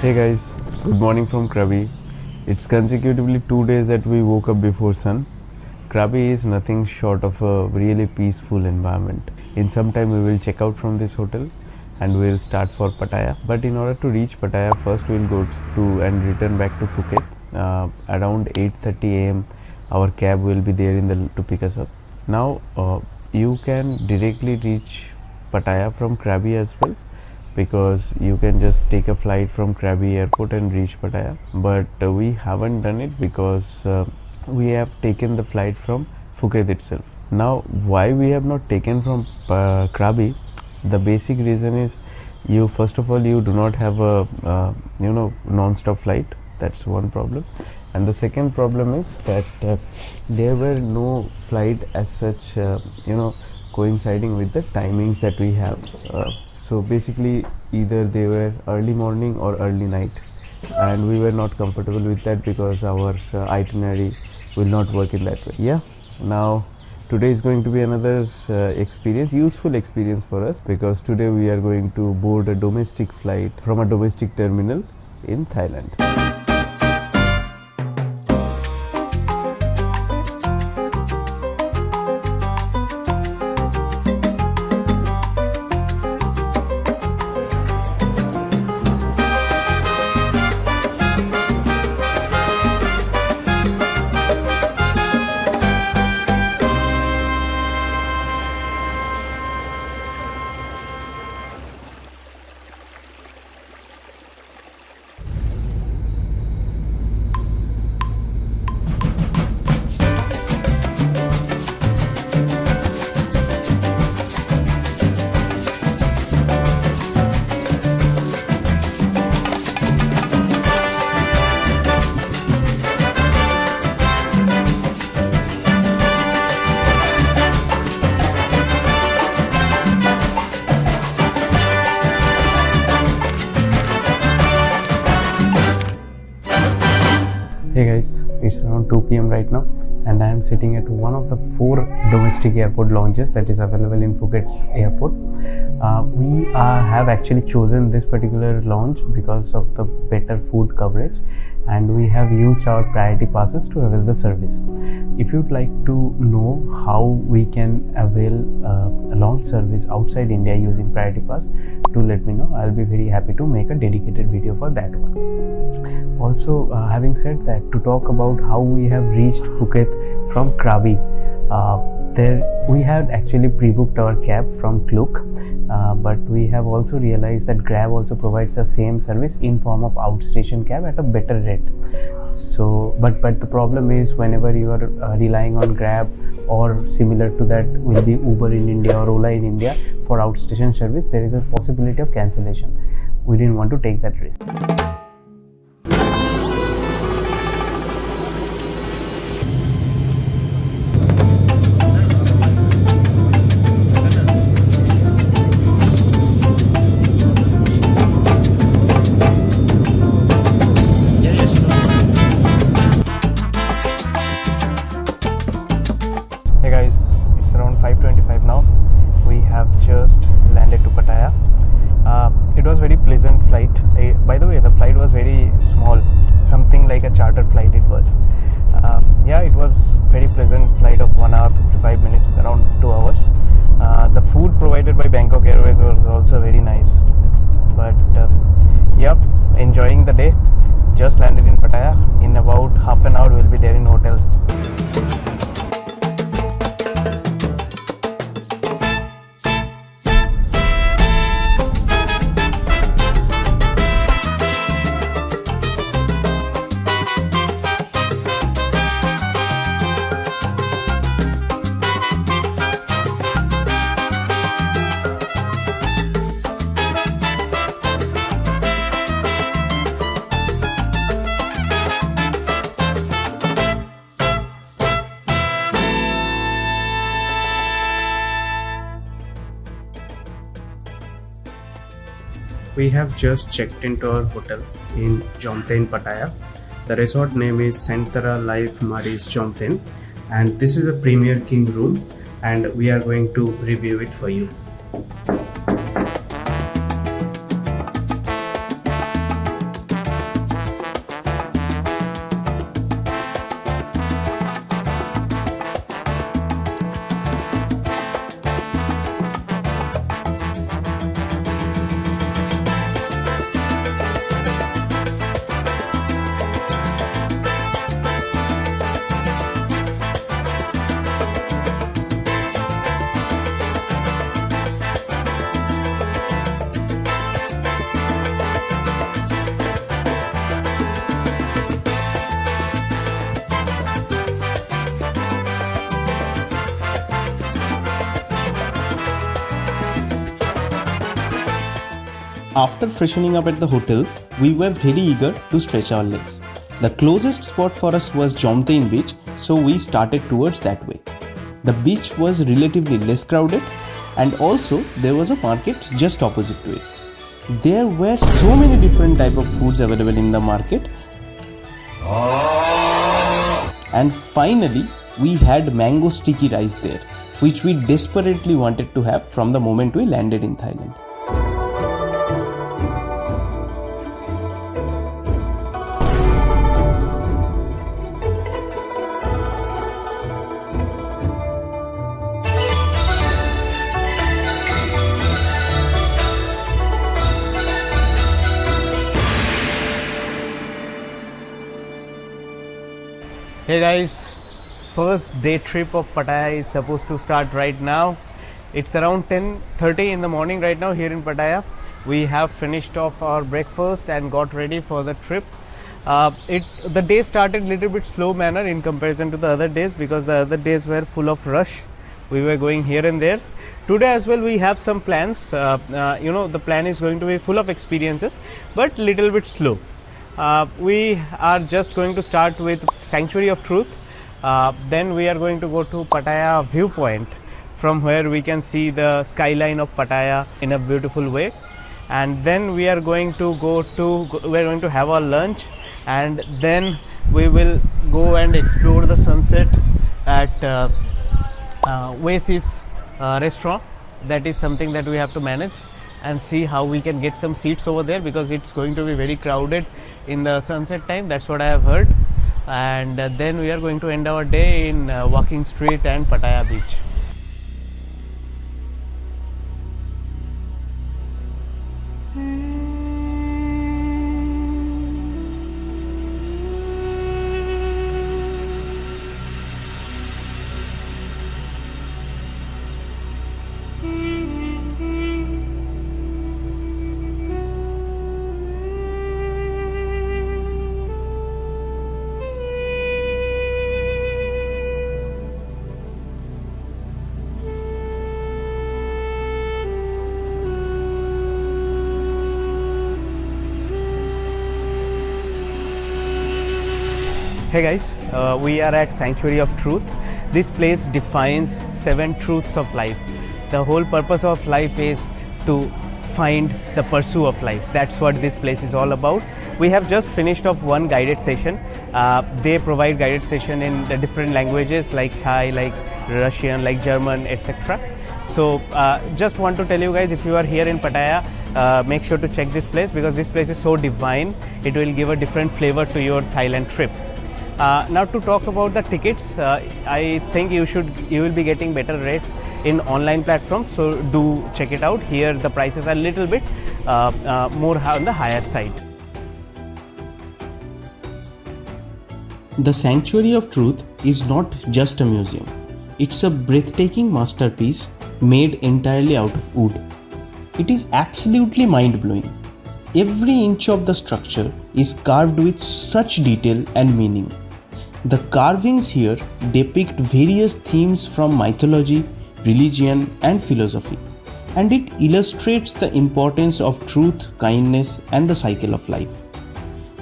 Hey guys, good morning from Krabi. It's consecutively 2 days that we woke up before sun. Krabi is nothing short of a really peaceful environment. In some time we will check out from this hotel and we'll start for Pattaya. But in order to reach Pattaya, first we'll go to and return back to Phuket. Around 8:30 a.m. our cab will be there to pick us up. Now you can directly reach Pattaya from Krabi as well, because you can just take a flight from Krabi airport and reach Pattaya, but we haven't done it because we have taken the flight from Phuket itself. Now why we have not taken from Krabi, the basic reason is you first of all you do not have a non-stop flight. That's one problem, and the second problem is that there were no flight as such coinciding with the timings that we have. So basically either they were early morning or early night, and we were not comfortable with that because our itinerary will not work in that way. Yeah, now today is going to be another useful experience for us, because today we are going to board a domestic flight from a domestic terminal in Thailand. Hey guys, it's around 2 p.m. right now, and I am sitting at one of the 4 domestic airport lounges that is available in Phuket airport. We have actually chosen this particular lounge because of the better food coverage, and we have used our priority passes to avail the service. If you'd like to know how we can avail a lounge service outside India using priority pass, do let me know. I'll be very happy to make a dedicated video for that one. Also, having said that, to talk about how we have reached Phuket from Krabi, we had actually pre-booked our cab from Klook, but we have also realized that Grab also provides the same service in form of outstation cab at a better rate. So, but the problem is, whenever you are relying on Grab or similar to that will be Uber in India or Ola in India for outstation service, there is a possibility of cancellation. We didn't want to take that risk. Hey guys, it's around 5:25 now. We have just landed to Pattaya. It was very pleasant flight. By the way, the flight was very small, something like a chartered flight it was. Yeah, it was very pleasant flight of 1 hour 55 minutes, around 2 hours. The food provided by Bangkok Airways was also very nice. But yep, enjoying the day. Just landed in Pattaya. In about half an hour we'll be there in hotel. We have just checked into our hotel in Jomtien, Pattaya. The resort name is Centra Life Maris Jomtien, and this is a Premier King room, and we are going to review it for you. After freshening up at the hotel, we were very eager to stretch our legs. The closest spot for us was Jomtien Beach, so we started towards that way. The beach was relatively less crowded, and also there was a market just opposite to it. There were so many different type of foods available in the market. And finally, we had mango sticky rice there, which we desperately wanted to have from the moment we landed in Thailand. Hey guys, first day trip of Pattaya is supposed to start right now. It's around 10:30 in the morning right now here in Pattaya. We have finished off our breakfast and got ready for the trip. The day started little bit slow manner in comparison to the other days because the other days were full of rush. We were going here and there. Today as well we have some plans. The plan is going to be full of experiences but little bit slow. We are just going to start with Sanctuary of Truth. Then we are going to go to Pattaya viewpoint, from where we can see the skyline of Pattaya in a beautiful way. And then we are going to have our lunch, and then we will go and explore the sunset at Oasis restaurant. That is something that we have to manage and see how we can get some seats over there because it's going to be very crowded in the sunset time. That's what I have heard. And then we are going to end our day in Walking Street and Pattaya Beach. Hey guys, we are at Sanctuary of Truth. This place defines 7 truths of life. The whole purpose of life is to find the pursuit of life. That's what this place is all about. We have just finished off one guided session. They provide guided session in the different languages like Thai, like Russian, like German, etc. So just want to tell you guys, if you are here in Pattaya, make sure to check this place because this place is so divine. It will give a different flavor to your Thailand trip. Now to talk about the tickets, I think you will be getting better rates in online platforms, so do check it out. Here the prices are a little bit more on the higher side. The Sanctuary of Truth is not just a museum. It's a breathtaking masterpiece made entirely out of wood. It is absolutely mind-blowing. Every inch of the structure is carved with such detail and meaning. The carvings here depict various themes from mythology, religion, and philosophy, and it illustrates the importance of truth, kindness, and the cycle of life.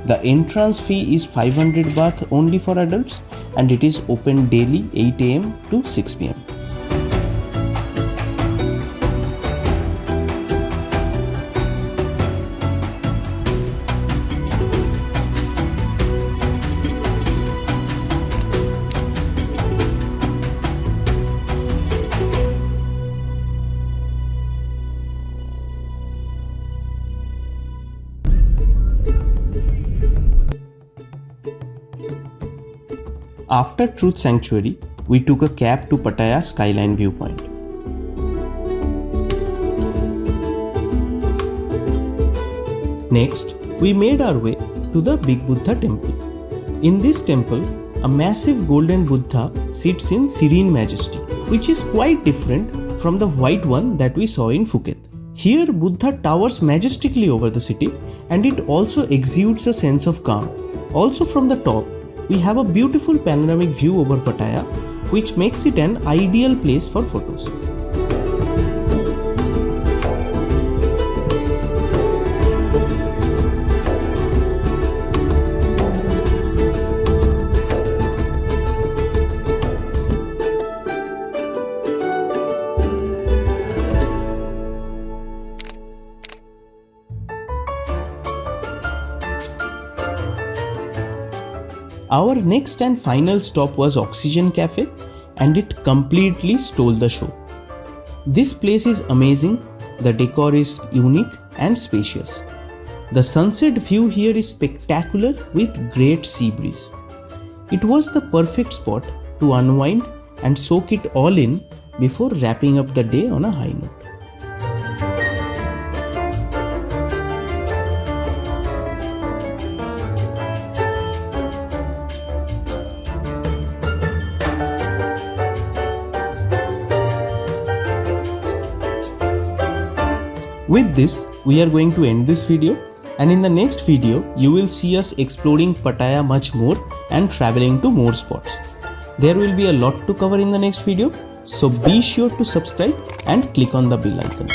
The entrance fee is 500 baht only for adults, and it is open daily 8 am to 6 pm. After Truth Sanctuary, we took a cab to Pattaya Skyline Viewpoint. Next, we made our way to the Big Buddha temple. In this temple, a massive golden Buddha sits in serene majesty, which is quite different from the white one that we saw in Phuket. Here, Buddha towers majestically over the city, and it also exudes a sense of calm. Also from the top, we have a beautiful panoramic view over Pattaya, which makes it an ideal place for photos. Our next and final stop was Oxygen Cafe, and it completely stole the show. This place is amazing, the decor is unique and spacious. The sunset view here is spectacular with great sea breeze. It was the perfect spot to unwind and soak it all in before wrapping up the day on a high note. With this, we are going to end this video, and in the next video, you will see us exploring Pattaya much more and traveling to more spots. There will be a lot to cover in the next video, so be sure to subscribe and click on the bell icon.